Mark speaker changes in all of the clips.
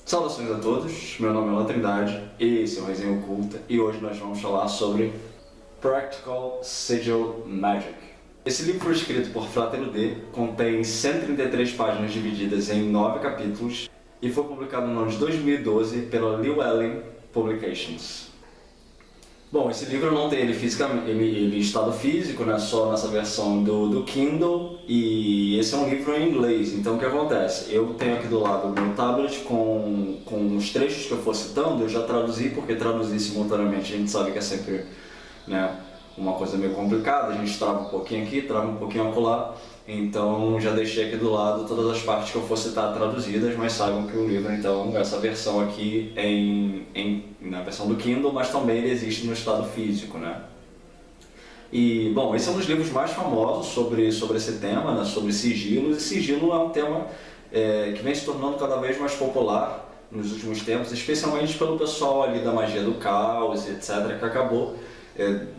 Speaker 1: Saudações a todos, meu nome é Alan Trindade, esse é o Resenha Oculta e hoje nós vamos falar sobre Practical Sigil Magic. Esse livro foi escrito por Fratello D, contém 133 páginas divididas em 9 capítulos e foi publicado no ano de 2012 pela Llewellyn Publications. Bom, esse livro não tem ele fisicamente, ele em estado físico, né, só nessa versão do Kindle, e esse é um livro em inglês. Então o que acontece? Eu tenho aqui do lado o meu tablet com os trechos que eu for citando, eu já traduzi, porque traduzir simultaneamente a gente sabe que é sempre, né, uma coisa meio complicada, a gente trava um pouquinho aqui, trava um pouquinho acolá. Então já deixei aqui do lado todas as partes que eu for citar traduzidas, mas saibam que o livro, então, essa versão aqui na versão do Kindle, mas também ele existe no estado físico, né? E, bom, esse é um dos livros mais famosos sobre esse tema, né? Sobre sigilos, e sigilo é um tema que vem se tornando cada vez mais popular nos últimos tempos, especialmente pelo pessoal ali da magia do caos, etc., que acabou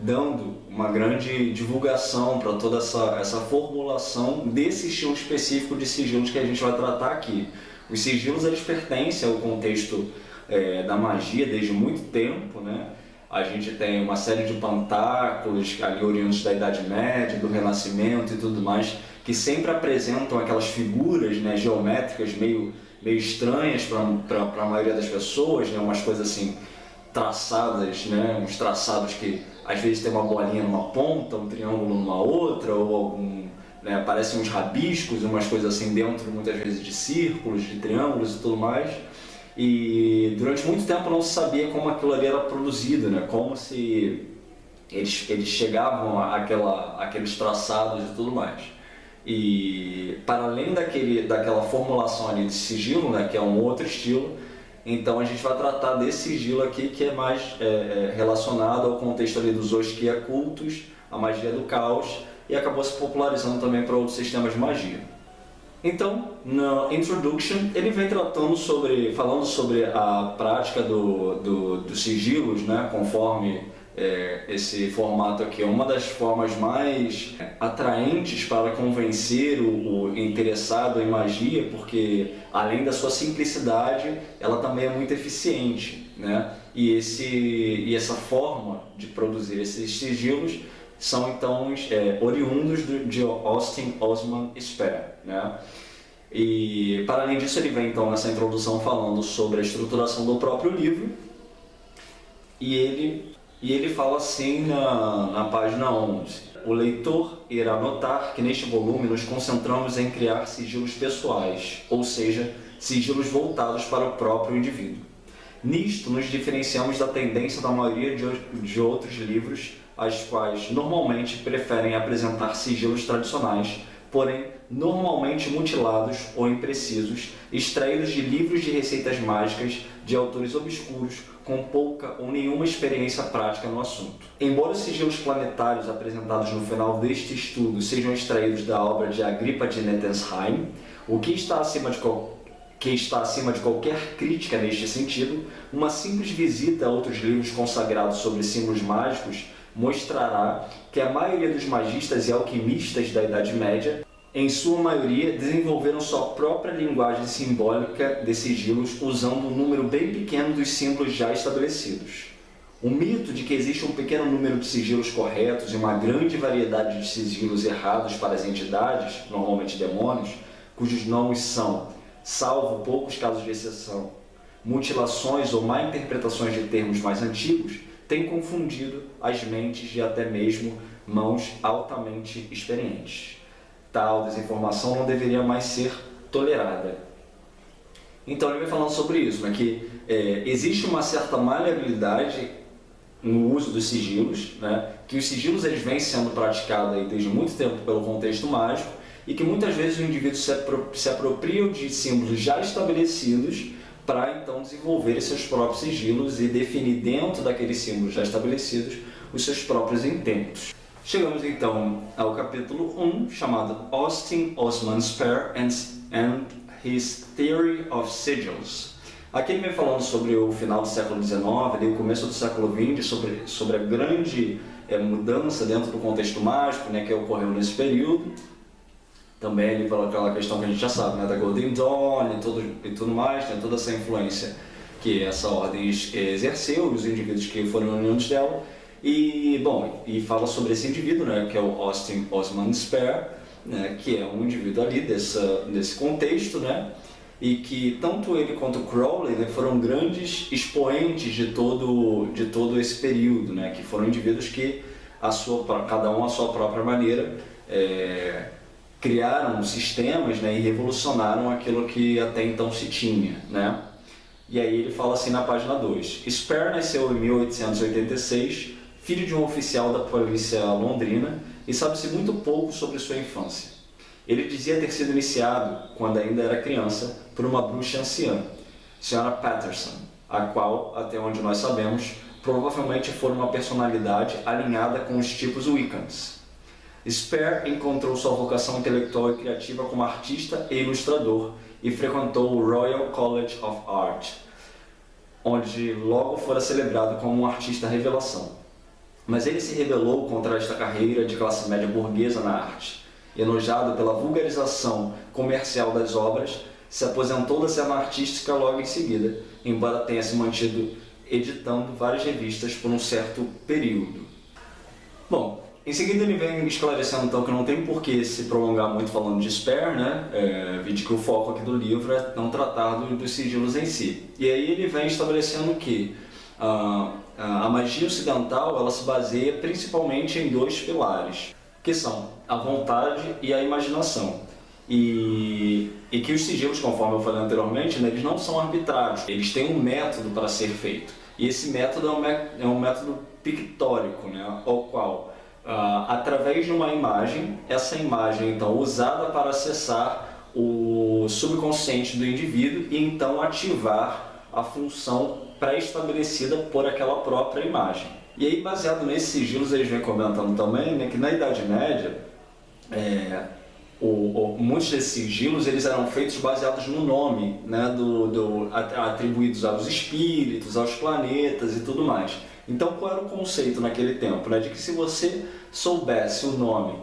Speaker 1: dando uma grande divulgação para toda essa formulação desse estilo específico de sigilos que a gente vai tratar aqui. Os sigilos, eles pertencem ao contexto da magia desde muito tempo, né? A gente tem uma série de pantáculos ali oriundos da Idade Média, do Renascimento e tudo mais, que sempre apresentam aquelas figuras, né, geométricas meio estranhas para a maioria das pessoas, né? Umas coisas assim traçadas, né? Uns traçados que às vezes tem uma bolinha numa ponta, um triângulo numa outra, ou algum, né, parecem uns rabiscos, umas coisas assim dentro muitas vezes de círculos, de triângulos e tudo mais. E durante muito tempo não se sabia como aquilo ali era produzido, né? Como se eles chegavam àqueles traçados e tudo mais. E para além daquela formulação ali de sigilo, né, que é um outro estilo, então a gente vai tratar desse sigilo aqui que é mais relacionado ao contexto ali dos Oshkia cultos, a magia do caos, e acabou se popularizando também para outros sistemas de magia. Então, na Introduction, ele vem falando sobre a prática dos sigilos, né, conforme esse formato aqui é uma das formas mais atraentes para convencer o interessado em magia, porque além da sua simplicidade, ela também é muito eficiente, né? E essa forma de produzir esses sigilos são então oriundos de Austin Osman Spare, né? E para além disso, ele vem então nessa introdução falando sobre a estruturação do próprio livro, e ele fala assim na página 11: o leitor irá notar que neste volume nos concentramos em criar sigilos pessoais, ou seja, sigilos voltados para o próprio indivíduo. Nisto nos diferenciamos da tendência da maioria de outros livros, as quais normalmente preferem apresentar sigilos tradicionais, porém normalmente mutilados ou imprecisos, extraídos de livros de receitas mágicas de autores obscuros com pouca ou nenhuma experiência prática no assunto. Embora os sigilos planetários apresentados no final deste estudo sejam extraídos da obra de Agrippa de Nettesheim, o que está acima de qualquer crítica neste sentido, uma simples visita a outros livros consagrados sobre símbolos mágicos mostrará que a maioria dos magistas e alquimistas da Idade Média, em sua maioria, desenvolveram sua própria linguagem simbólica de sigilos usando um número bem pequeno dos símbolos já estabelecidos. O mito de que existe um pequeno número de sigilos corretos e uma grande variedade de sigilos errados para as entidades, normalmente demônios, cujos nomes são, salvo poucos casos de exceção, mutilações ou má interpretações de termos mais antigos, tem confundido as mentes de até mesmo mãos altamente experientes. Tal desinformação não deveria mais ser tolerada. Então ele vem falando sobre isso, né, que existe uma certa maleabilidade no uso dos sigilos, né, que os sigilos eles vêm sendo praticados aí desde muito tempo pelo contexto mágico, e que muitas vezes o indivíduo se apropria de símbolos já estabelecidos para então desenvolver seus próprios sigilos e definir dentro daqueles símbolos já estabelecidos os seus próprios intentos. Chegamos então ao capítulo 1, chamado Austin Osman Spare and His Theory of Sigils. Aqui ele vem falando sobre o final do século XIX, ali, o começo do século XX, sobre a grande mudança dentro do contexto mágico, né, que ocorreu nesse período. também ali pela aquela questão que a gente já sabe, né, da Golden Dawn e tudo mais, né, toda essa influência que essa ordem exerceu, os indivíduos que foram unidos dela. E, bom, e fala sobre esse indivíduo, né, que é o Austin Osman Spare, né, que é um indivíduo ali desse contexto, né, e que tanto ele quanto Crowley, né, foram grandes expoentes de todo esse período, né, que foram indivíduos que cada um à sua própria maneira criaram sistemas, né, e revolucionaram aquilo que até então se tinha, né. E aí ele fala assim na página 2: Spare nasceu em 1886, filho de um oficial da polícia londrina, e sabe-se muito pouco sobre sua infância. Ele dizia ter sido iniciado, quando ainda era criança, por uma bruxa anciã, Sra. Patterson, a qual, até onde nós sabemos, provavelmente foi uma personalidade alinhada com os tipos Wiccans. Spare encontrou sua vocação intelectual e criativa como artista e ilustrador e frequentou o Royal College of Art, onde logo fora celebrado como um artista revelação. Mas ele se rebelou contra esta carreira de classe média burguesa na arte. Enojado pela vulgarização comercial das obras, se aposentou da cena artística logo em seguida, embora tenha se mantido editando várias revistas por um certo período. Bom, em seguida ele vem esclarecendo então que não tem por que se prolongar muito falando de Spare, né? Vide que o foco aqui do livro é não tratar dos sigilos em si. E aí ele vem estabelecendo que a magia ocidental ela se baseia principalmente em dois pilares, que são a vontade e a imaginação. E que os sigilos, conforme eu falei anteriormente, né, eles não são arbitrários, eles têm um método para ser feito. E esse método é um método pictórico, né, ao qual, através de uma imagem, essa imagem então usada para acessar o subconsciente do indivíduo e então ativar a função pré-estabelecida por aquela própria imagem. E aí, baseado nesses sigilos, eles vêm comentando também, né, que na Idade Média, muitos desses sigilos eles eram feitos baseados no nome, né, atribuídos aos espíritos, aos planetas e tudo mais. Então, qual era o conceito naquele tempo? Né, de que se você soubesse o nome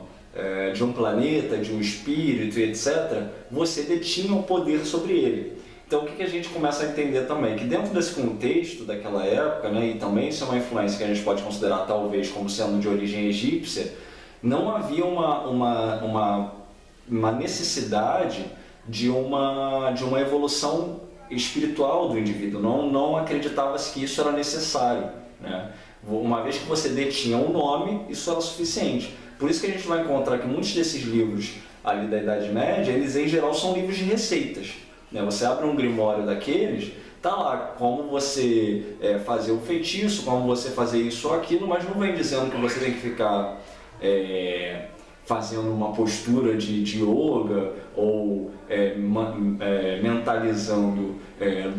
Speaker 1: de um planeta, de um espírito e etc., você detinha o poder sobre ele. Então, o que a gente começa a entender também? Que dentro desse contexto daquela época, né, e também isso é uma influência que a gente pode considerar talvez como sendo de origem egípcia, não havia uma necessidade de uma evolução espiritual do indivíduo. Não acreditava-se que isso era necessário, né? Uma vez que você detinha um nome, isso era suficiente. Por isso que a gente vai encontrar que muitos desses livros ali da Idade Média, eles em geral são livros de receitas. Você abre um grimório daqueles, tá lá como você fazer o feitiço, como você fazer isso ou aquilo, mas não vem dizendo que você tem que ficar fazendo uma postura de yoga ou mentalizando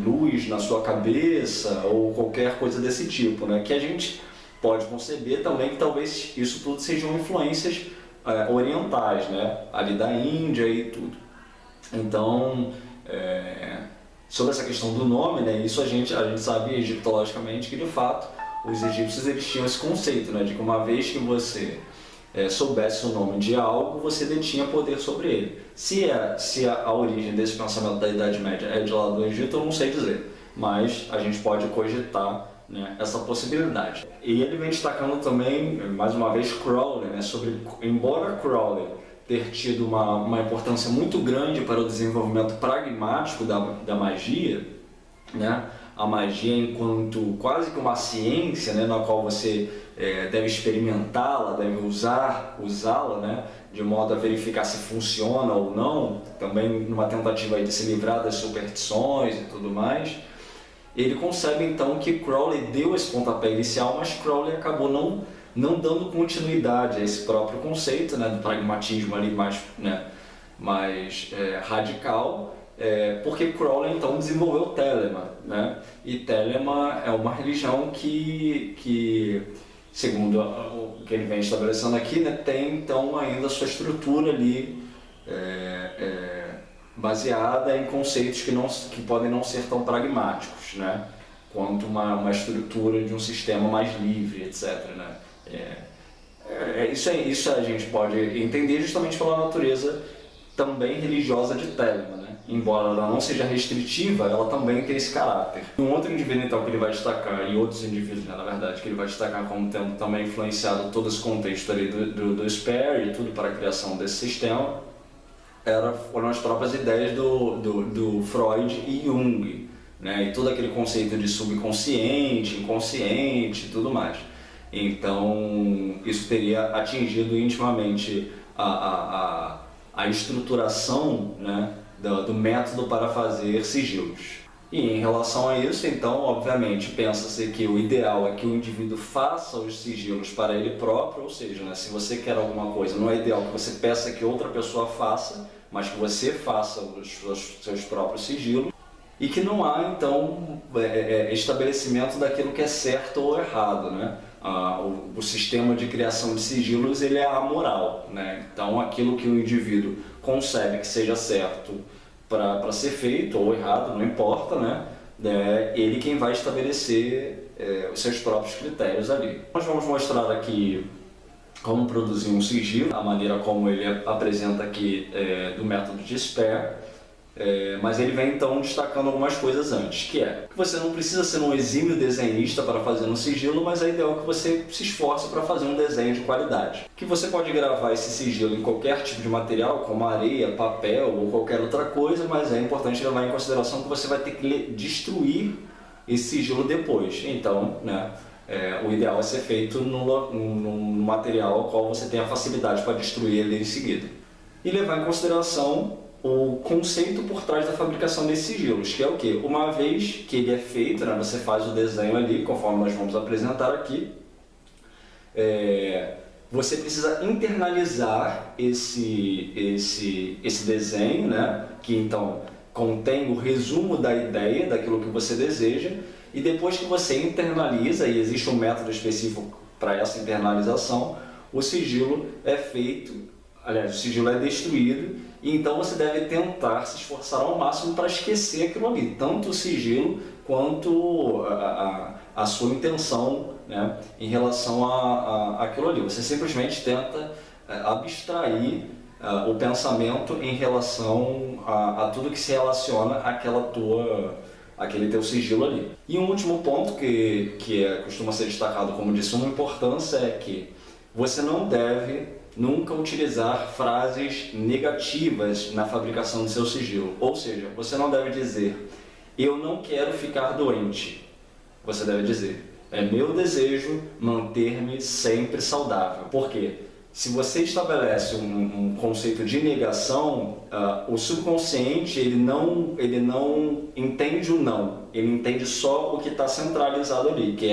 Speaker 1: luz na sua cabeça ou qualquer coisa desse tipo, né? Que a gente pode conceber também que talvez isso tudo sejam influências orientais, né? Ali da Índia e tudo. Então, sobre essa questão do nome, né, isso a gente sabe egiptologicamente que de fato os egípcios eles tinham esse conceito, né, de que uma vez que você soubesse o nome de algo, você detinha poder sobre ele. Se a origem desse pensamento da Idade Média é de lá do Egito, eu não sei dizer, mas a gente pode cogitar, né, essa possibilidade. E ele vem destacando também, mais uma vez, Crowley, né, embora Crowley ter tido uma importância muito grande para o desenvolvimento pragmático da magia, né? A magia enquanto quase que uma ciência, né? Na qual você deve experimentá-la, deve usá-la, né? De modo a verificar se funciona ou não, também numa tentativa de se livrar das superstições e tudo mais. Ele concebe então que Crowley deu esse pontapé inicial, mas Crowley acabou não dando continuidade a esse próprio conceito, né, do pragmatismo ali mais radical, porque Crowley então desenvolveu Telema, né? E Telema é uma religião que segundo o que ele vem estabelecendo aqui, né, tem então ainda a sua estrutura ali baseada em conceitos que podem não ser tão pragmáticos, né, quanto uma estrutura de um sistema mais livre, etc., né? Isso a gente pode entender justamente pela natureza também religiosa de Telemann, né? Embora ela não seja restritiva, ela também tem esse caráter. Um outro indivíduo então que ele vai destacar, e outros indivíduos, né, na verdade, que ele vai destacar como tendo também influenciado todo esse contexto ali do Sperry e tudo para a criação desse sistema, foram as próprias ideias do Freud e Jung, né? E todo aquele conceito de subconsciente, inconsciente e tudo mais. Então, isso teria atingido intimamente a estruturação, né, do método para fazer sigilos. E em relação a isso, então, obviamente, pensa-se que o ideal é que o indivíduo faça os sigilos para ele próprio, ou seja, né, se você quer alguma coisa, não é ideal que você peça que outra pessoa faça, mas que você faça os seus próprios sigilos, e que não há, então, estabelecimento daquilo que é certo ou errado, né? O sistema de criação de sigilos ele é amoral, né? Então, aquilo que o indivíduo concebe que seja certo para ser feito ou errado, não importa, né? É ele quem vai estabelecer os seus próprios critérios ali. Nós vamos mostrar aqui como produzir um sigilo, a maneira como ele apresenta aqui do método de Sperry. Mas ele vem então destacando algumas coisas antes, que é que você não precisa ser um exímio desenhista para fazer um sigilo, mas é ideal que você se esforce para fazer um desenho de qualidade. Que você pode gravar esse sigilo em qualquer tipo de material, como areia, papel ou qualquer outra coisa, mas é importante levar em consideração que você vai ter que destruir esse sigilo depois. Então, né, o ideal é ser feito num material ao qual você tenha facilidade para destruir ele em seguida. E levar em consideração o conceito por trás da fabricação desses sigilos, que é o quê? Uma vez que ele é feito, né, você faz o desenho ali, conforme nós vamos apresentar aqui, você precisa internalizar esse desenho, né, que então contém o resumo da ideia, daquilo que você deseja, e depois que você internaliza, e existe um método específico para essa internalização, o sigilo é feito, aliás, o sigilo é destruído, e então você deve tentar se esforçar ao máximo para esquecer aquilo ali, tanto o sigilo quanto a sua intenção, né, em relação àquilo ali. Você simplesmente tenta abstrair o pensamento em relação a tudo que se relaciona àquele teu sigilo ali. E um último ponto que costuma ser destacado como de suma importância é que você não deve nunca utilizar frases negativas na fabricação do seu sigilo. Ou seja, você não deve dizer, eu não quero ficar doente. Você deve dizer, é meu desejo manter-me sempre saudável. Por quê? Se você estabelece um conceito de negação, o subconsciente ele não entende o não, ele entende só o que está centralizado ali, que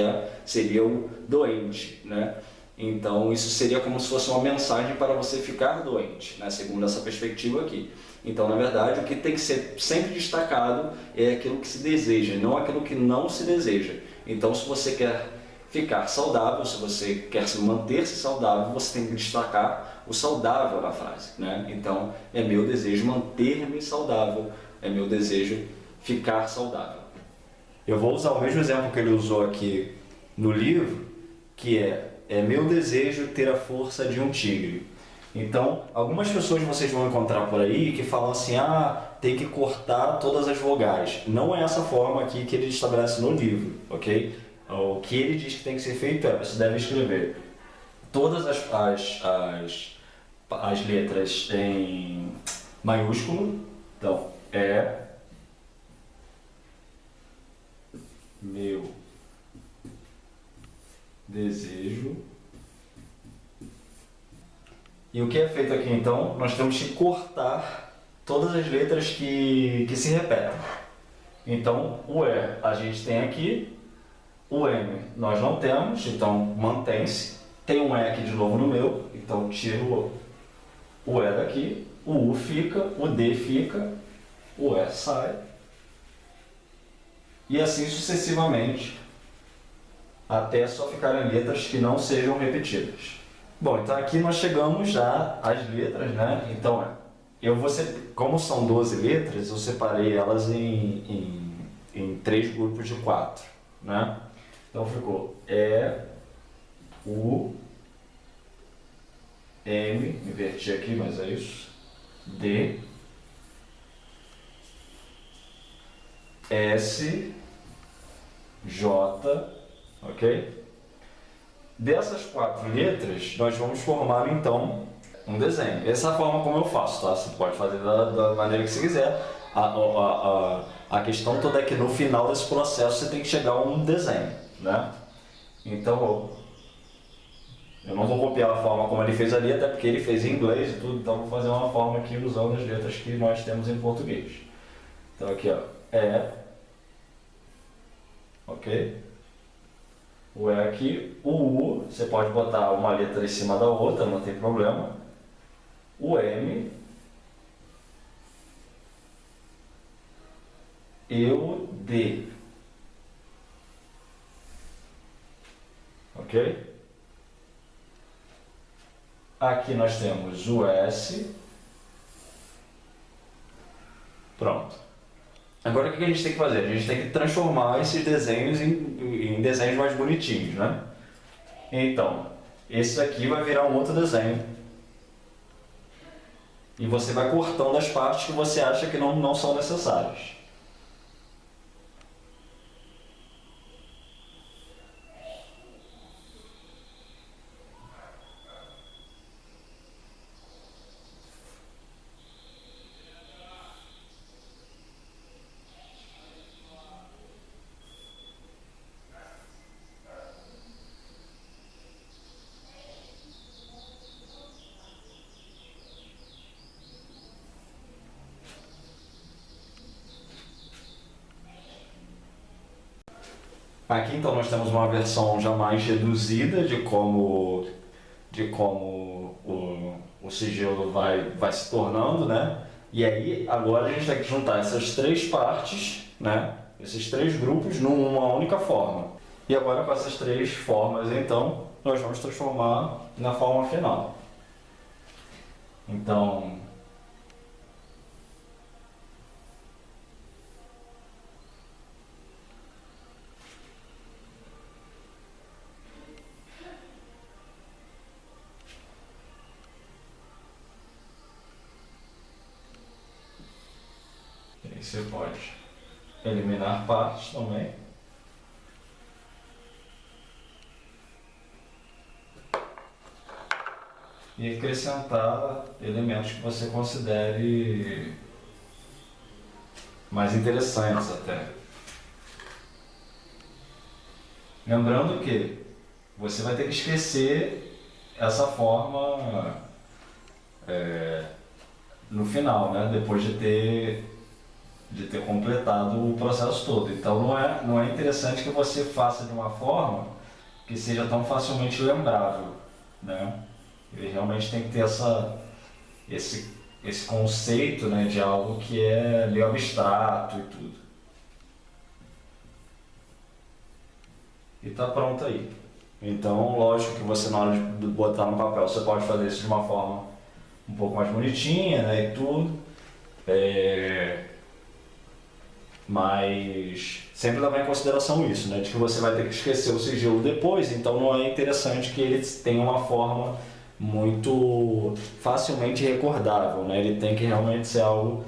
Speaker 1: seria o doente, né? Então isso seria como se fosse uma mensagem para você ficar doente, né? Segundo essa perspectiva aqui. Então, na verdade, o que tem que ser sempre destacado é aquilo que se deseja, não aquilo que não se deseja. Então, se você quer ficar saudável, se você quer se manter-se saudável, você tem que destacar o saudável na frase, né? Então, é meu desejo manter-me saudável, é meu desejo ficar saudável. Eu vou usar o mesmo exemplo que ele usou aqui no livro, que é meu desejo ter a força de um tigre. Então, algumas pessoas vocês vão encontrar por aí que falam assim, tem que cortar todas as vogais. Não é essa forma aqui que ele estabelece no livro, ok? O que ele diz que tem que ser feito você deve escrever todas as letras em maiúsculo. Então, meu desejo. E o que é feito aqui então? Nós temos que cortar todas as letras que se repetem. Então, o E a gente tem aqui, o M nós não temos, então mantém-se. Tem um E aqui de novo no meu, então tiro o E daqui, o U fica, o D fica, o E sai. E assim sucessivamente, até só ficarem letras que não sejam repetidas. Bom, então aqui nós chegamos já às letras, né? Então, como são 12 letras, eu separei elas em 3 grupos de 4, né? Então ficou E, U, M, inverti aqui, mas é isso, D, S, J, ok? Dessas 4 letras, nós vamos formar então um desenho. Essa é a forma como eu faço, tá? Você pode fazer da maneira que você quiser. A questão toda é que no final desse processo você tem que chegar a um desenho, né? Então, eu não vou copiar a forma como ele fez ali, até porque ele fez em inglês e tudo, então vou fazer uma forma aqui usando as letras que nós temos em português. Então aqui, ó, ok? O E aqui, o U, você pode botar uma letra em cima da outra, não tem problema. O M e o D. Ok? Aqui nós temos o S. Pronto. Agora o que a gente tem que fazer? A gente tem que transformar esses desenhos em desenhos mais bonitinhos, né? Então, esse aqui vai virar um outro desenho. E você vai cortando as partes que você acha que não são necessárias. Aqui então nós temos uma versão já mais reduzida de como o sigilo vai se tornando, né? E aí agora a gente tem que juntar essas 3 partes, né? Esses 3 grupos numa única forma. E agora com essas 3 formas então nós vamos transformar na forma final. Então você pode eliminar partes também. E acrescentar elementos que você considere mais interessantes até. Lembrando que você vai ter que esquecer essa forma no final, né? Depois de ter completado o processo todo. Então não é interessante que você faça de uma forma que seja tão facilmente lembrável, né? Ele realmente tem que ter esse conceito, né, de algo que é meio abstrato e tudo. E tá pronto aí. Então, lógico que você, na hora de botar no papel, você pode fazer isso de uma forma um pouco mais bonitinha, né, e tudo. Mas sempre levar em consideração isso, né, de que você vai ter que esquecer o sigilo depois, então não é interessante que ele tenha uma forma muito facilmente recordável, né? Ele tem que realmente ser algo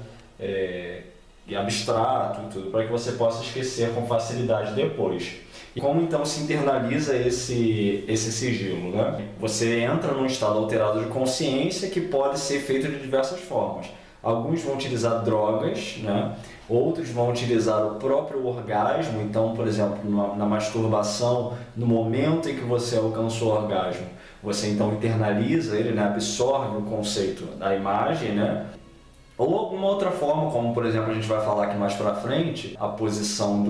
Speaker 1: abstrato e tudo, para que você possa esquecer com facilidade depois. E como então se internaliza esse sigilo, né? Você entra num estado alterado de consciência que pode ser feito de diversas formas. Alguns vão utilizar drogas, né? Outros vão utilizar o próprio orgasmo. Então, por exemplo, na masturbação, no momento em que você alcançou o orgasmo, você então internaliza ele, né? Absorve o conceito da imagem, né? Ou alguma outra forma, como por exemplo a gente vai falar aqui mais pra frente, a posição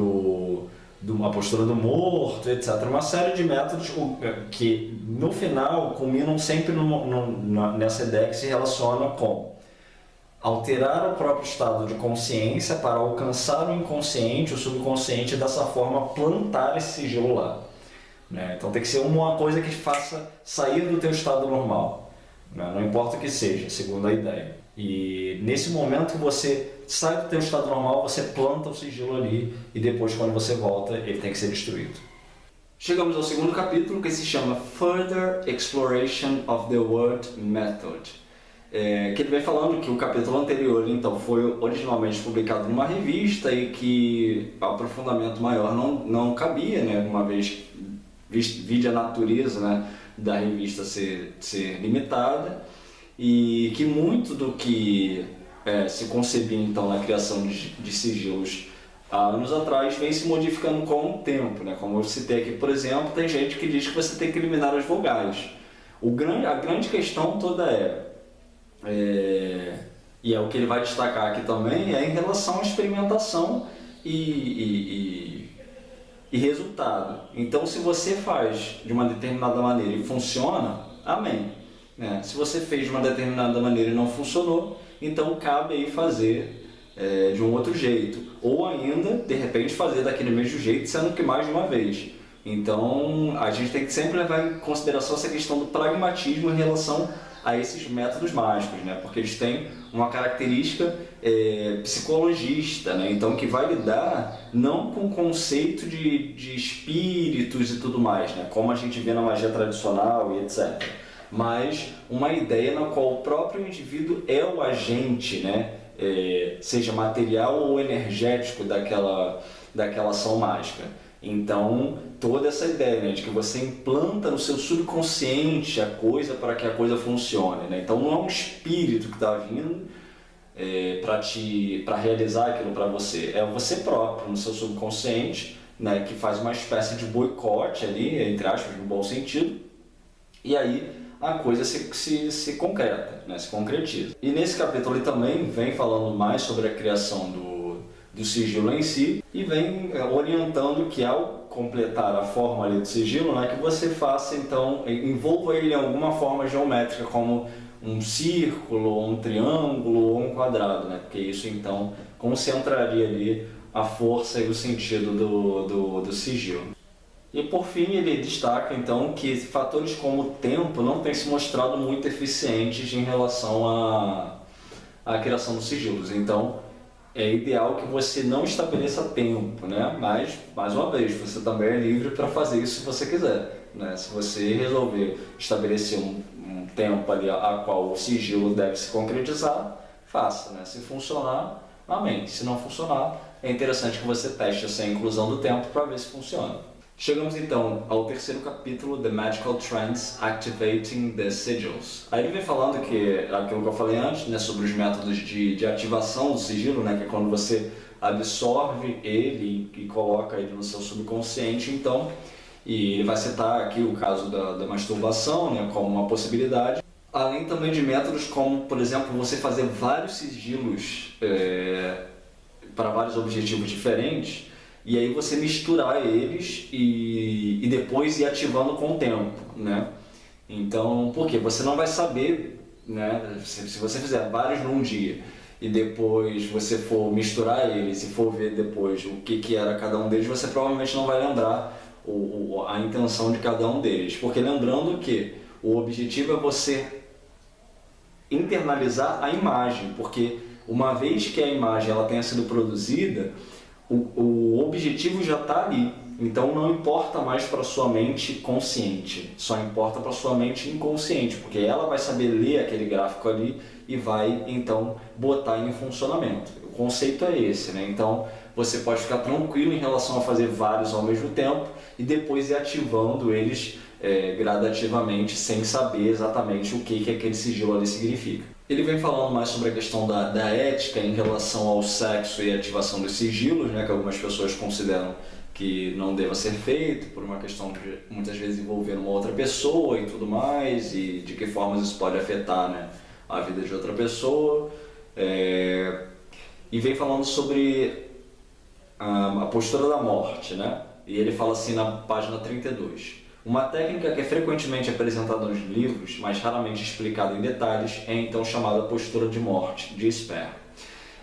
Speaker 1: a postura do morto, etc. Uma série de métodos que no final culminam sempre nessa ideia que se relaciona com alterar o próprio estado de consciência para alcançar o inconsciente, o subconsciente, e dessa forma plantar esse sigilo lá. Né? Então tem que ser uma coisa que te faça sair do teu estado normal, né? Não importa o que seja, segundo a ideia. E nesse momento que você sai do teu estado normal, você planta o sigilo ali e depois quando você volta ele tem que ser destruído. Chegamos ao segundo capítulo, que se chama Further Exploration of the Word Method. que ele vem falando que o capítulo anterior então foi originalmente publicado numa revista e que o aprofundamento maior não cabia, né, uma vez vide a natureza, né, da revista ser limitada, e que muito do que se concebia então na criação de sigilos há anos atrás vem se modificando com o tempo, né? Como eu citei aqui, por exemplo, tem gente que diz que você tem que eliminar as vogais. A grande questão toda e é o que ele vai destacar aqui também, é em relação à experimentação e resultado. Então, se você faz de uma determinada maneira e funciona, amém. Se você fez de uma determinada maneira e não funcionou, então cabe aí fazer de um outro jeito, ou ainda, de repente, fazer daquele mesmo jeito, sendo que mais de uma vez. Então, a gente tem que sempre levar em consideração essa questão do pragmatismo em relação a esses métodos mágicos, né? Porque eles têm uma característica psicologista, né? Então, que vai lidar não com o conceito de espíritos e tudo mais, né? Como a gente vê na magia tradicional e etc. Mas uma ideia na qual o próprio indivíduo é o agente, né? Seja material ou energético daquela ação mágica. Então, toda essa ideia, né, de que você implanta no seu subconsciente a coisa para que a coisa funcione, né? Então, não é um espírito que está vindo para realizar aquilo para você, é você próprio, no seu subconsciente, né, que faz uma espécie de boicote ali, entre aspas, no bom sentido, e aí a coisa se concreta, né, se concretiza. E nesse capítulo ele também vem falando mais sobre a criação do sigilo em si e vem orientando que ao completar a forma ali do sigilo, né, que você faça então, envolva ele em alguma forma geométrica, como um círculo, um triângulo ou um quadrado, né, porque isso então concentraria ali a força e o sentido do sigilo. E por fim ele destaca então que fatores como o tempo não têm se mostrado muito eficientes em relação à criação dos sigilos. Então é ideal que você não estabeleça tempo, né? Mas, mais uma vez, você também é livre para fazer isso se você quiser, né? Se você resolver estabelecer um tempo ali a qual o sigilo deve se concretizar, faça, né? Se funcionar, amém. Se não funcionar, é interessante que você teste essa inclusão do tempo para ver se funciona. Chegamos então ao terceiro capítulo, The Magical Trends Activating the Sigils. Aí ele vem falando que, aquilo que eu falei antes, né, sobre os métodos de ativação do sigilo, né, que é quando você absorve ele e coloca ele no seu subconsciente, então, e ele vai citar aqui o caso da masturbação, né, como uma possibilidade, além também de métodos como, por exemplo, você fazer vários sigilos para vários objetivos diferentes, e aí você misturar eles e depois ir ativando com o tempo, né? Então, por quê? Você não vai saber, né? Se você fizer vários num dia e depois você for misturar eles e for ver depois o que era cada um deles, você provavelmente não vai lembrar a intenção de cada um deles. Porque lembrando que o objetivo é você internalizar a imagem, porque uma vez que a imagem ela tenha sido produzida, o objetivo já está ali, então não importa mais para sua mente consciente, só importa para sua mente inconsciente, porque ela vai saber ler aquele gráfico ali e vai então botar em funcionamento. O conceito é esse, né? Então você pode ficar tranquilo em relação a fazer vários ao mesmo tempo e depois ir ativando eles gradativamente, sem saber exatamente o que aquele sigilo ali significa. Ele vem falando mais sobre a questão da ética em relação ao sexo e ativação dos sigilos, né, que algumas pessoas consideram que não deva ser feito por uma questão de muitas vezes envolver uma outra pessoa e tudo mais, e de que formas isso pode afetar, né, a vida de outra pessoa. E vem falando sobre a postura da morte, né? E ele fala assim na página 32. Uma técnica que é frequentemente apresentada nos livros, mas raramente explicada em detalhes, é então chamada postura de morte, de Sper.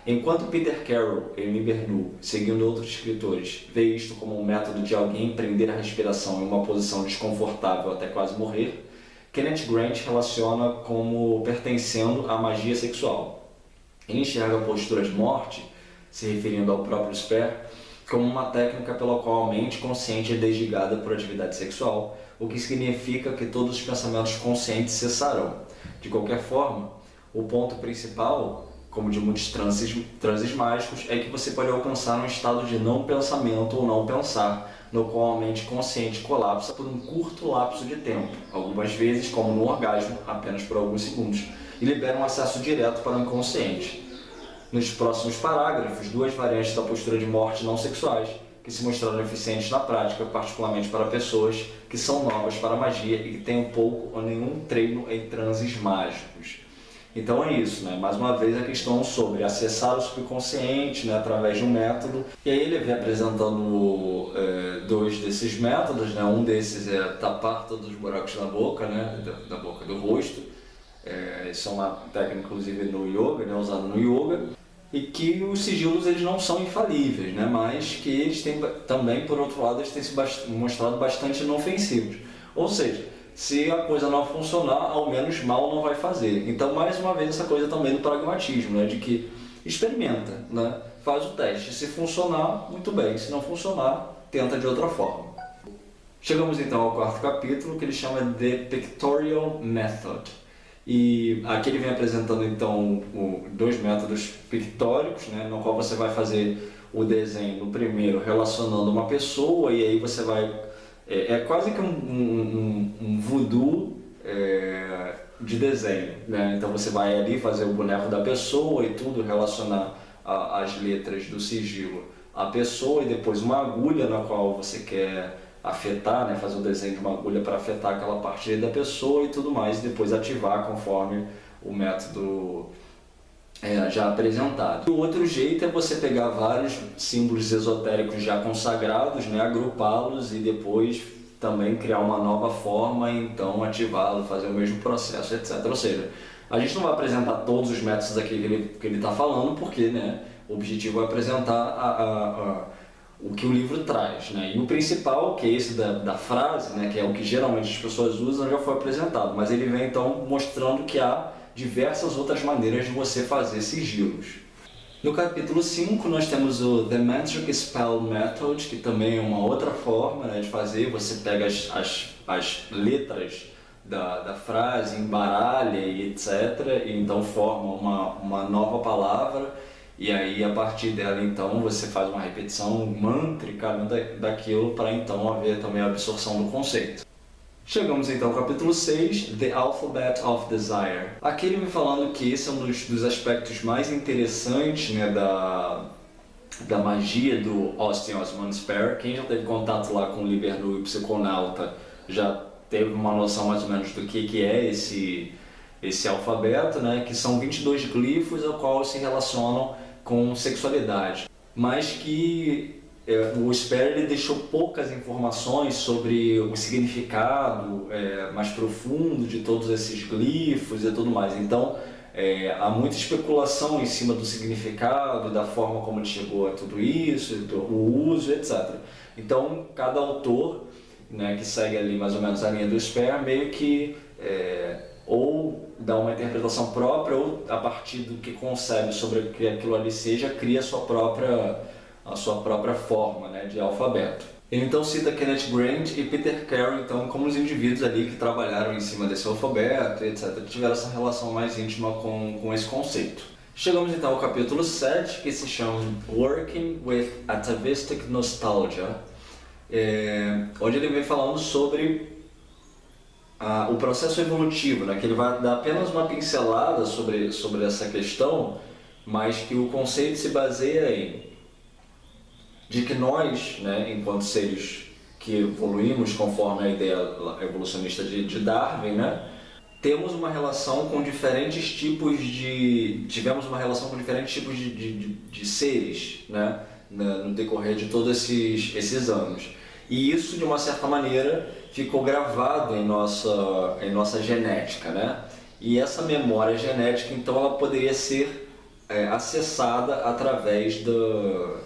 Speaker 1: Enquanto Peter Carroll, em Libernu, seguindo outros escritores, vê isto como um método de alguém prender a respiração em uma posição desconfortável até quase morrer, Kenneth Grant relaciona como pertencendo à magia sexual. Ele enxerga a postura de morte, se referindo ao próprio Sper, como uma técnica pela qual a mente consciente é desligada por atividade sexual, o que significa que todos os pensamentos conscientes cessarão. De qualquer forma, O ponto principal, como de muitos transes mágicos, é que você pode alcançar um estado de não pensamento ou não pensar, no qual a mente consciente colapsa por um curto lapso de tempo, algumas vezes, como no orgasmo, apenas por alguns segundos, e libera um acesso direto para o inconsciente. Nos próximos parágrafos, duas variantes da postura de morte não sexuais, que se mostraram eficientes na prática, particularmente para pessoas que são novas para a magia e que têm pouco ou nenhum treino em transes mágicos. Então é isso, né? Mais uma vez a questão sobre acessar o subconsciente, né, através de um método. E aí ele vem apresentando dois desses métodos, né? Um desses é tapar todos os buracos na boca, né, da boca do rosto. Isso é uma técnica inclusive no yoga, né, usada no yoga. E que os sigilos eles não são infalíveis, né? Mas que eles têm também, por outro lado, eles têm se mostrado bastante inofensivos. Ou seja, se a coisa não funcionar, ao menos mal não vai fazer. Então, mais uma vez, essa coisa também do pragmatismo, né? De que experimenta, né? Faz o teste. Se funcionar, muito bem. Se não funcionar, tenta de outra forma. Chegamos então ao quarto capítulo, que ele chama The Pictorial Method. E aqui ele vem apresentando então dois métodos pictóricos, né, no qual você vai fazer o desenho primeiro relacionando uma pessoa, e aí você vai... É quase que um voodoo de desenho, né? Então você vai ali fazer o boneco da pessoa e tudo, relacionar as letras do sigilo à pessoa, e depois uma agulha na qual você quer afetar, né, fazer o desenho de uma agulha para afetar aquela parte da pessoa e tudo mais, e depois ativar conforme o método já apresentado. O outro jeito é você pegar vários símbolos esotéricos já consagrados, né, agrupá-los e depois também criar uma nova forma e então ativá-lo, fazer o mesmo processo, etc. Ou seja, a gente não vai apresentar todos os métodos aqui que ele está falando, porque, né, o objetivo é apresentar o que o livro traz, né? E o principal, que é esse da frase, né, que é o que geralmente as pessoas usam, já foi apresentado, mas ele vem então mostrando que há diversas outras maneiras de você fazer sigilos. No capítulo 5 nós temos o The Magic Spell Method, que também é uma outra forma, né, de fazer. Você pega as letras da frase, embaralha e etc, e então forma uma nova palavra. E aí, a partir dela, então, você faz uma repetição mântrica daquilo para então haver também a absorção do conceito. Chegamos então ao capítulo 6, The Alphabet of Desire. Aqui ele me falando que esse é um dos aspectos mais interessantes, né, da magia do Austin Osman Spare. Quem já teve contato lá com o Libernu e o Psiconauta já teve uma noção mais ou menos do que é esse alfabeto, né, que são 22 glifos ao qual se relacionam com sexualidade, mas que o Spare ele deixou poucas informações sobre o significado mais profundo de todos esses glifos e tudo mais. Então há muita especulação em cima do significado, da forma como ele chegou a tudo isso, o uso, etc. Então cada autor, né, que segue ali mais ou menos a linha do Spare meio que ou dá uma interpretação própria, ou a partir do que concebe sobre o que aquilo ali seja, cria a sua própria forma, né, de alfabeto. Ele então cita Kenneth Grant e Peter Carrington como os indivíduos ali que trabalharam em cima desse alfabeto, etc., que tiveram essa relação mais íntima com esse conceito. Chegamos então ao capítulo 7, que se chama Working with Atavistic Nostalgia, onde ele vem falando sobre o processo evolutivo, né, que ele vai dar apenas uma pincelada sobre essa questão, mas que o conceito se baseia de que nós, né, enquanto seres que evoluímos conforme a ideia evolucionista de Darwin, né, tivemos uma relação com diferentes tipos de seres, né, no decorrer de todos esses anos. E isso, de uma certa maneira, ficou gravado em nossa genética, né? E essa memória genética, então, ela poderia ser acessada através do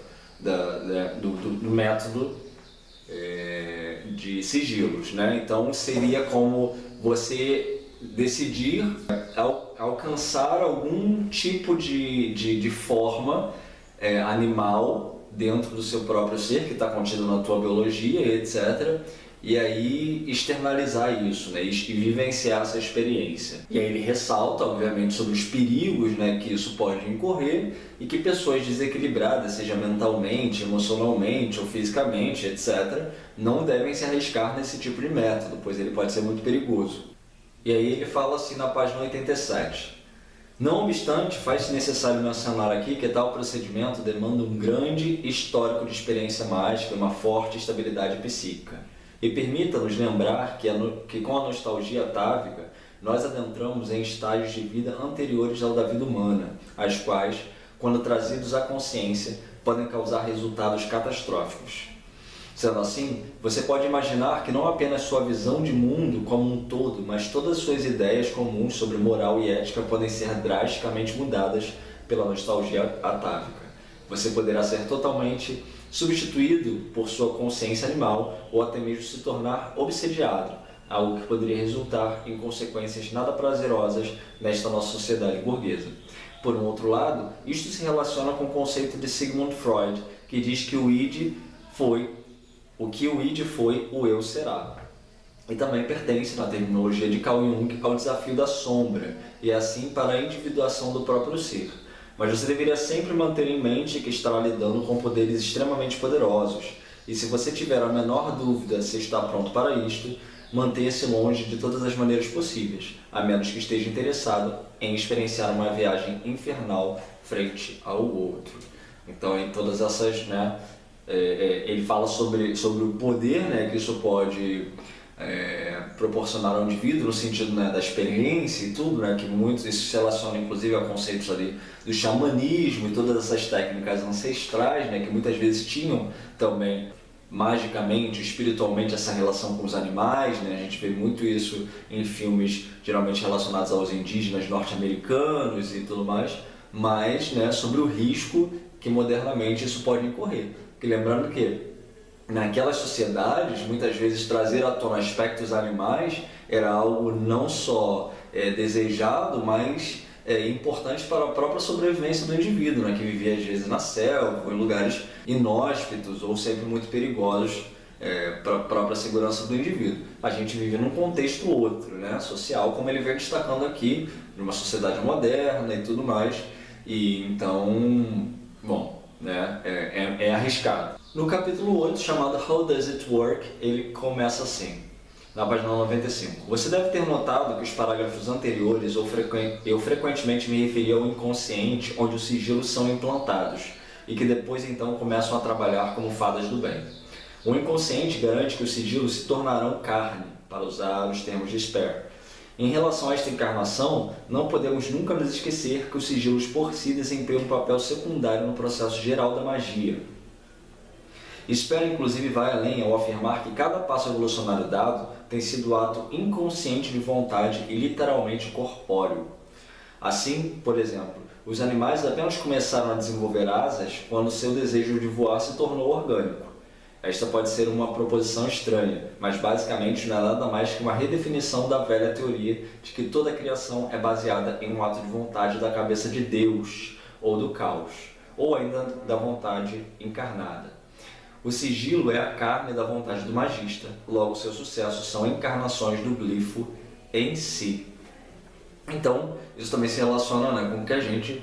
Speaker 1: método de sigilos, né? Então, seria como você decidir alcançar algum tipo de forma animal dentro do seu próprio ser, que está contido na tua biologia, etc., e aí externalizar isso, né, e vivenciar essa experiência. E aí ele ressalta, obviamente, sobre os perigos, né, que isso pode incorrer e que pessoas desequilibradas, seja mentalmente, emocionalmente ou fisicamente, etc., não devem se arriscar nesse tipo de método, pois ele pode ser muito perigoso. E aí ele fala assim na página 87. Não obstante, faz-se necessário mencionar aqui que tal procedimento demanda um grande histórico de experiência mágica e uma forte estabilidade psíquica. E permita-nos lembrar que com a nostalgia atávica, nós adentramos em estágios de vida anteriores ao da vida humana, as quais, quando trazidos à consciência, podem causar resultados catastróficos. Sendo assim, você pode imaginar que não apenas sua visão de mundo como um todo, mas todas as suas ideias comuns sobre moral e ética podem ser drasticamente mudadas pela nostalgia atávica. Você poderá ser totalmente substituído por sua consciência animal ou até mesmo se tornar obsediado, algo que poderia resultar em consequências nada prazerosas nesta nossa sociedade burguesa. Por um outro lado, isto se relaciona com o conceito de Sigmund Freud, que diz que o id foi o que o id foi, o eu será. E também pertence, na terminologia de Carl Jung, ao desafio da sombra, e assim para a individuação do próprio ser. Mas você deveria sempre manter em mente que estará lidando com poderes extremamente poderosos, e se você tiver a menor dúvida se está pronto para isto, mantenha-se longe de todas as maneiras possíveis, a menos que esteja interessado em experienciar uma viagem infernal frente ao outro. Então, em todas essas, né, ele fala sobre o poder, né, que isso pode proporcionar ao indivíduo, no sentido, né, da experiência e tudo, né, que muitos, isso se relaciona inclusive a conceitos ali do xamanismo e todas essas técnicas ancestrais, né, que muitas vezes tinham também magicamente, espiritualmente, essa relação com os animais, né? A gente vê muito isso em filmes geralmente relacionados aos indígenas norte-americanos e tudo mais, mas, né, sobre o risco que modernamente isso pode incorrer. Porque lembrando que naquelas sociedades, muitas vezes trazer à tona aspectos animais era algo não só desejado, mas importante para a própria sobrevivência do indivíduo, né, que vivia às vezes na selva, ou em lugares inóspitos ou sempre muito perigosos para a própria segurança do indivíduo. A gente vive num contexto outro, né, social, como ele vem destacando aqui, numa sociedade moderna e tudo mais, e então, bom, né, é arriscado. No capítulo 8, chamado How Does It Work, ele começa assim, na página 95. Você deve ter notado que os parágrafos anteriores eu frequentemente me referi ao inconsciente, onde os sigilos são implantados, e que depois então começam a trabalhar como fadas do bem. O inconsciente garante que os sigilos se tornarão carne, para usar os termos de Sperry. Em relação a esta encarnação, não podemos nunca nos esquecer que os sigilos por si desempenham um papel secundário no processo geral da magia. Sperry, inclusive, vai além ao afirmar que cada passo evolucionário dado tem sido ato inconsciente de vontade e literalmente corpóreo. Assim, por exemplo, os animais apenas começaram a desenvolver asas quando seu desejo de voar se tornou orgânico. Esta pode ser uma proposição estranha, mas basicamente não é nada mais que uma redefinição da velha teoria de que toda a criação é baseada em um ato de vontade da cabeça de Deus, ou do caos, ou ainda da vontade encarnada. O sigilo é a carne da vontade do magista, logo seus sucessos são encarnações do glifo em si. Então, isso também se relaciona, né, com o que a gente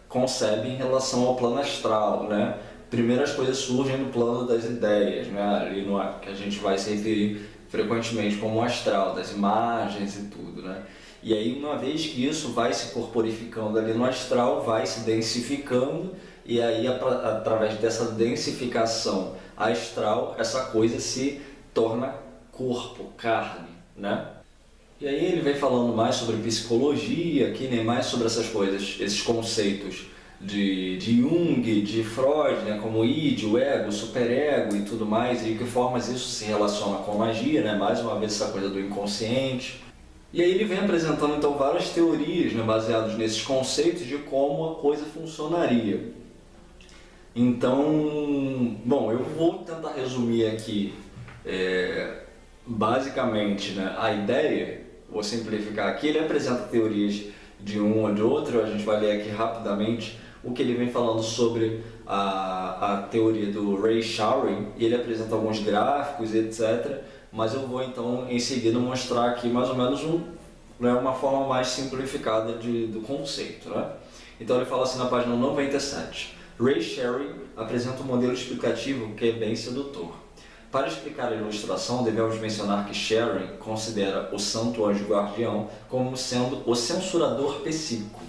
Speaker 1: concebe em relação ao plano astral, né? Primeiro as coisas surgem no plano das ideias, né? Ali no que a gente vai se referir frequentemente como astral, das imagens e tudo, né? E aí, uma vez que isso vai se corporificando ali no astral, vai se densificando, e aí, através dessa densificação astral, essa coisa se torna corpo, carne, né? E aí ele vem falando mais sobre psicologia aqui, né? Mais sobre essas coisas, esses conceitos de Jung, de Freud, né? Como o id, o ego, o superego e tudo mais, e de que formas isso se relaciona com magia, né? Mais uma vez essa coisa do inconsciente. E aí ele vem apresentando então várias teorias, né, baseadas nesses conceitos de como a coisa funcionaria. Então, bom, eu vou tentar resumir aqui basicamente, né, a ideia, vou simplificar aqui. Ele apresenta teorias de um ou de outro, a gente vai ler aqui rapidamente o que ele vem falando sobre a teoria do Ray Shawrin, e ele apresenta alguns gráficos, etc. Mas eu vou então em seguida mostrar aqui mais ou menos uma forma mais simplificada do conceito, né? Então ele fala assim na página 97. Ray Shawrin apresenta um modelo explicativo que é bem sedutor. Para explicar a ilustração, devemos mencionar que Shawrin considera o santo anjo guardião como sendo o censurador psíquico.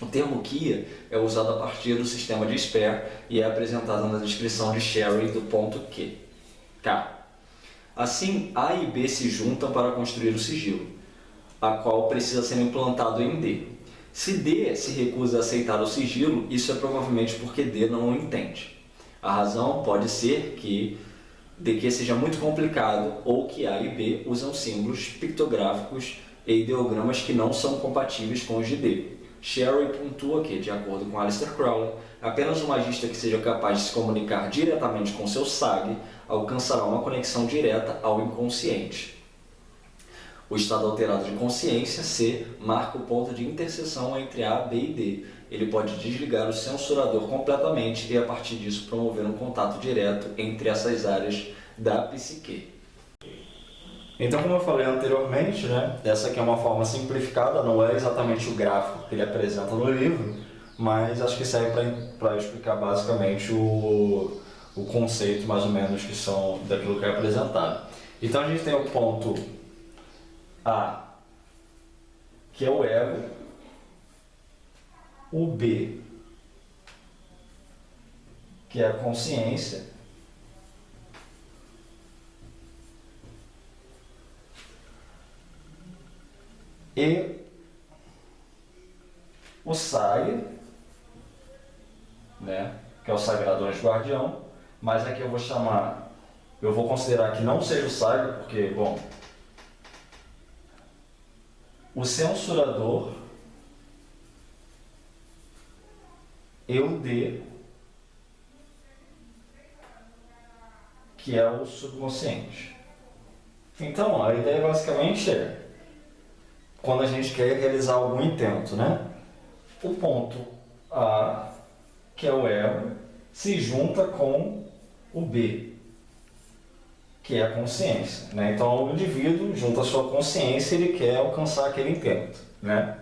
Speaker 1: O termo Kia é usado a partir do sistema de Sperr e é apresentado na descrição de Shawrin do ponto K. Assim, A e B se juntam para construir o sigilo, a qual precisa ser implantado em D. Se D se recusa a aceitar o sigilo, isso é provavelmente porque D não o entende. A razão pode ser de que seja muito complicado ou que A e B usam símbolos pictográficos e ideogramas que não são compatíveis com os de D. Shawrin pontua que, de acordo com Aleister Crowley, apenas um magista que seja capaz de se comunicar diretamente com seu SAG alcançará uma conexão direta ao inconsciente. O estado alterado de consciência, C, marca o ponto de interseção entre A, B e D. Ele pode desligar o censurador completamente e, a partir disso, promover um contato direto entre essas áreas da psique. Então, como eu falei anteriormente, né, essa aqui é uma forma simplificada, não é exatamente o gráfico que ele apresenta no livro, mas acho que serve para explicar basicamente o conceito, mais ou menos, que são daquilo que é apresentado. Então, a gente tem o ponto A, que é o ego, o B, que é a consciência, e o SAG, né, que é o Sagrado Anjo Guardião, mas aqui eu vou considerar que não seja o SAG, porque, bom, o censurador e o D, que é o subconsciente. Então, a ideia basicamente é, quando a gente quer realizar algum intento, né? O ponto A, que é o ego, se junta com o B, que é a consciência, né? Então, o indivíduo junta a sua consciência e ele quer alcançar aquele intento, né?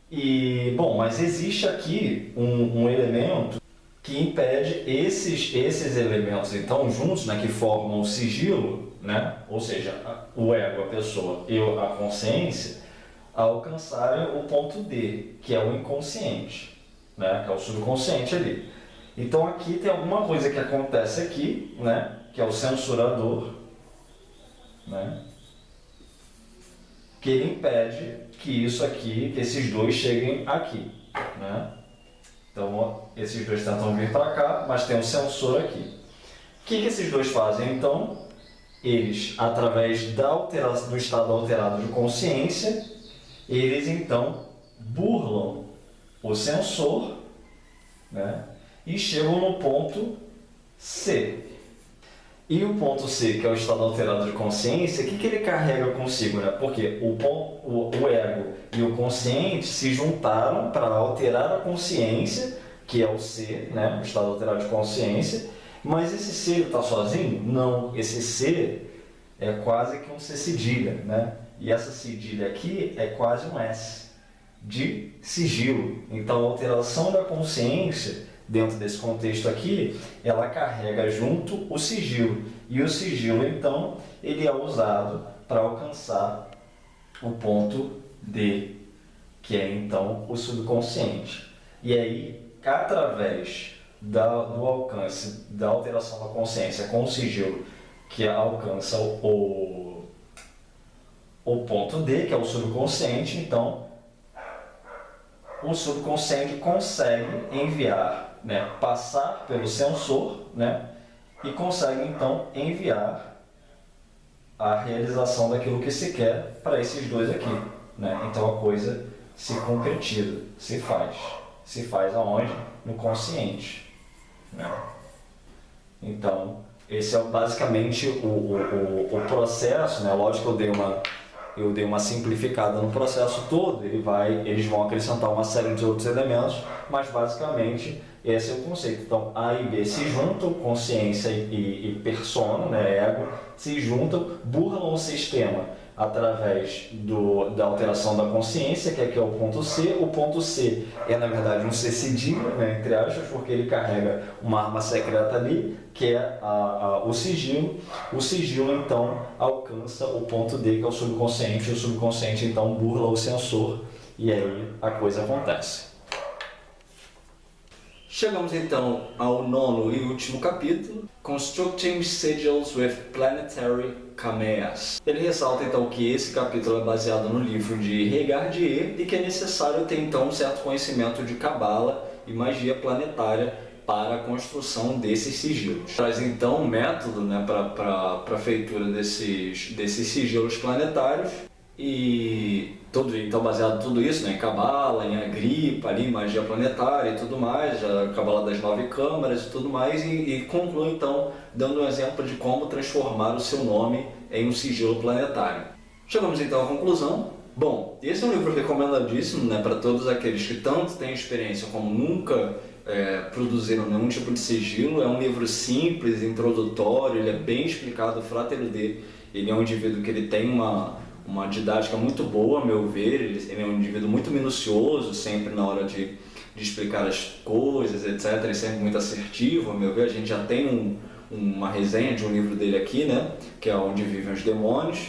Speaker 1: E, bom, mas existe aqui um elemento que impede esses elementos, então, juntos, né, que formam o sigilo, né? Ou seja, o ego, a pessoa e a consciência, a alcançarem o ponto D, que é o inconsciente, né? Que é o subconsciente ali. Então aqui tem alguma coisa que acontece aqui, né? Que é o censurador, né? Que ele impede que isso aqui, que esses dois cheguem aqui, né? Então esses dois tentam vir para cá, mas tem um sensor aqui. O que esses dois fazem então? Eles, através do estado alterado de consciência, eles então burlam o sensor, né, e chegam no ponto C. E o ponto C, que é o estado alterado de consciência, o que ele carrega consigo? Né? Porque o ego e o consciente se juntaram para alterar a consciência, que é o C, né, o estado alterado de consciência. Mas esse C está sozinho? Não, esse C é quase que um C cedilha, né? E essa cedilha aqui é quase um S, de sigilo. Então a alteração da consciência, dentro desse contexto aqui, ela carrega junto o sigilo. E o sigilo, então, ele é usado para alcançar o ponto D, que é então o subconsciente. E aí, através do alcance da alteração da consciência com o sigilo, que alcança o ponto D, que é o subconsciente, então o subconsciente consegue enviar, né, passar pelo sensor, né, e consegue então enviar a realização daquilo que se quer para esses dois aqui, né? Então a coisa se concretiza, se faz aonde? No consciente, né? Então esse é basicamente o processo, né? Lógico que eu dei eu dei uma simplificada no processo todo, eles vão acrescentar uma série de outros elementos, mas basicamente esse é o conceito. Então, A e B se juntam, consciência e persona, né, ego, se juntam, burlam o sistema através da alteração da consciência, que aqui é o ponto C. O ponto C é, na verdade, um C cedilha, né, entre aspas, porque ele carrega uma arma secreta ali, que é o sigilo. O sigilo, então, alcança o ponto D, que é o subconsciente. O subconsciente, então, burla o sensor e aí a coisa acontece. Chegamos então ao 9º e último capítulo, Constructing Sigils with Planetary Kameas. Ele ressalta então que esse capítulo é baseado no livro de Regardier e que é necessário ter então um certo conhecimento de Cabala e magia planetária para a construção desses sigilos. Traz então um método, né, para a feitura desses sigilos planetários. E então baseado em tudo isso, né, em Cabala, em Agripa, ali, magia planetária e tudo mais, a Cabala das 9 câmaras e tudo mais, e conclui então dando um exemplo de como transformar o seu nome em um sigilo planetário. Chegamos então à conclusão. Bom, esse é um livro recomendadíssimo, né, para todos aqueles que tanto têm experiência como nunca produziram nenhum tipo de sigilo. É um livro simples, introdutório, ele é bem explicado. O Frater D, ele é um indivíduo que ele tem uma didática muito boa, a meu ver. Ele é um indivíduo muito minucioso, sempre na hora de explicar as coisas, etc. Ele sempre muito assertivo, a meu ver. A gente já tem uma resenha de um livro dele aqui, né, que é Onde Vivem os Demônios.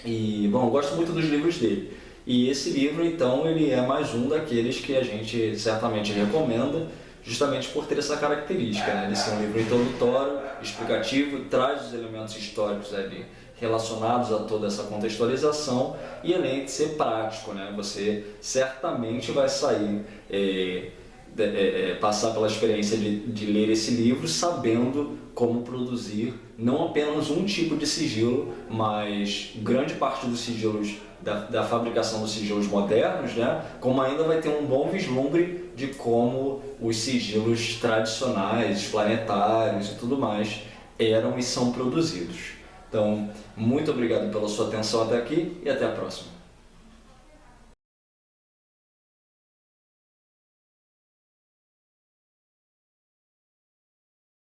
Speaker 1: E, bom, eu gosto muito dos livros dele. E esse livro, então, ele é mais um daqueles que a gente certamente recomenda, justamente por ter essa característica, né, de ser um livro introdutório, explicativo, traz os elementos históricos ali relacionados a toda essa contextualização e além de ser prático, né, você certamente vai sair, passar pela experiência de ler esse livro sabendo como produzir não apenas um tipo de sigilo, mas grande parte dos sigilos, da fabricação dos sigilos modernos, né, como ainda vai ter um bom vislumbre de como os sigilos tradicionais, planetários e tudo mais eram e são produzidos. Então, muito obrigado pela sua atenção até aqui e até a próxima.